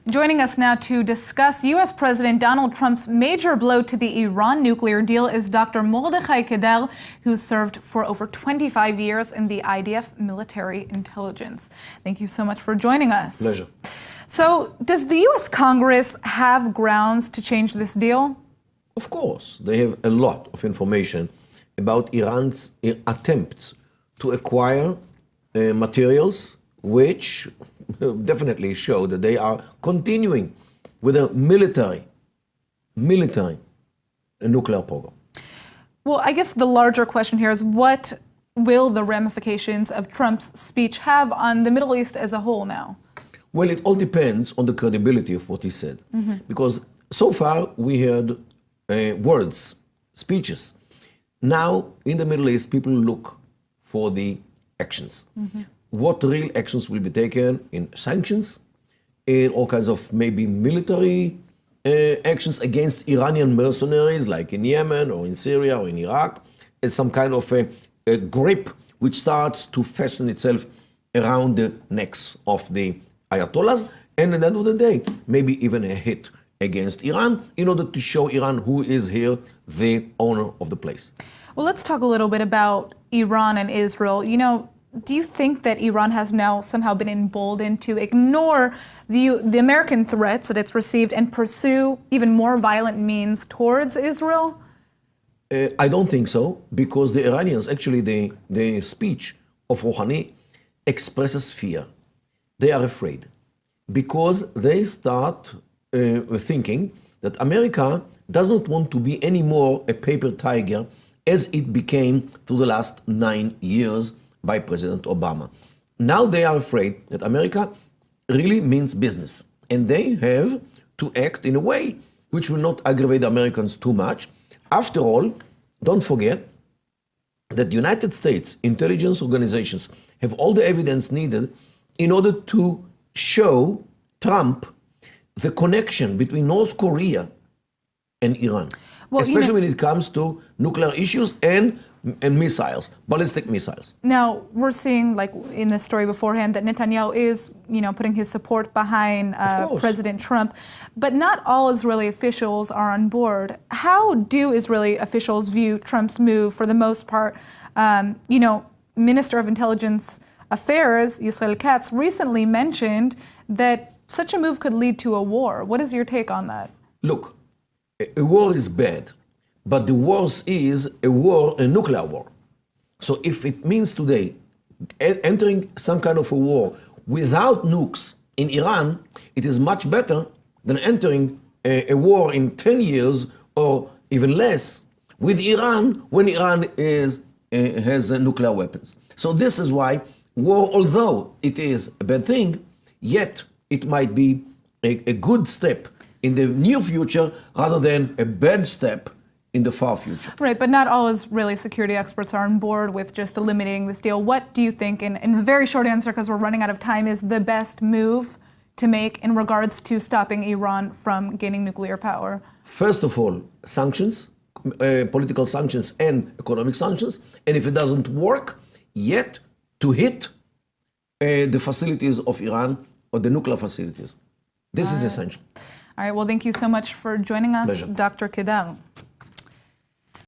Joining us now to discuss U.S. President Donald Trump's major blow to the Iran nuclear deal is Dr. Mordechai Kedar, who served for over 25 years in the IDF military intelligence. Thank you so much for joining us. Pleasure. So, does the U.S. Congress have grounds to change this deal? Of course, they have a lot of information about Iran's attempts to acquire materials which definitely show that they are continuing with a military nuclear program. Well, I guess the larger question here is what will the ramifications of Trump's speech have on the Middle East as a whole now? Well, it all depends on the credibility of what he said. Because so far we heard words, speeches. Now, in the Middle East, people look for the actions. What real actions will be taken in sanctions, in all kinds of maybe military actions against Iranian mercenaries, like in Yemen or in Syria or in Iraq, as some kind of a grip which starts to fasten itself around the necks of the Ayatollahs, and at the end of the day, maybe even a hit against Iran in order to show Iran who is here the owner of the place. Well, let's talk a little bit about Iran and Israel. You know, do you think that Iran has now somehow been emboldened to ignore the American threats that it's received and pursue even more violent means towards Israel? I don't think so, because the Iranians, actually the speech of Rouhani expresses fear. They are afraid because they start thinking that America does not want to be anymore a paper tiger as it became through the last 9 years by President Obama. Now they are afraid that America really means business, and they have to act in a way which will not aggravate the Americans too much. After all, don't forget that the United States intelligence organizations have all the evidence needed in order to show Trump the connection between North Korea and Iran, well, especially when it comes to nuclear issues and missiles, ballistic missiles. Now, we're seeing, like in the story beforehand, that Netanyahu is, putting his support behind President Trump, but not all Israeli officials are on board. How do Israeli officials view Trump's move? For the most part, Minister of Intelligence Affairs, Israel Katz, recently mentioned that such a move could lead to a war. What is your take on that? Look, a war is bad, but the worst is a nuclear war. So if it means today entering some kind of a war without nukes in Iran, it is much better than entering a war in 10 years or even less with Iran when Iran has nuclear weapons. So this is why war, although it is a bad thing, yet it might be a good step in the near future rather than a bad step in the far future. Right, but not all Israeli security experts are on board with just eliminating this deal. What do you think, in a very short answer because we're running out of time, is the best move to make in regards to stopping Iran from gaining nuclear power? First of all, sanctions, political sanctions and economic sanctions, and if it doesn't work, yet to hit the facilities of Iran or the nuclear facilities. This is essential. All right, well, thank you so much for joining us, Pleasure. Dr. Kedar.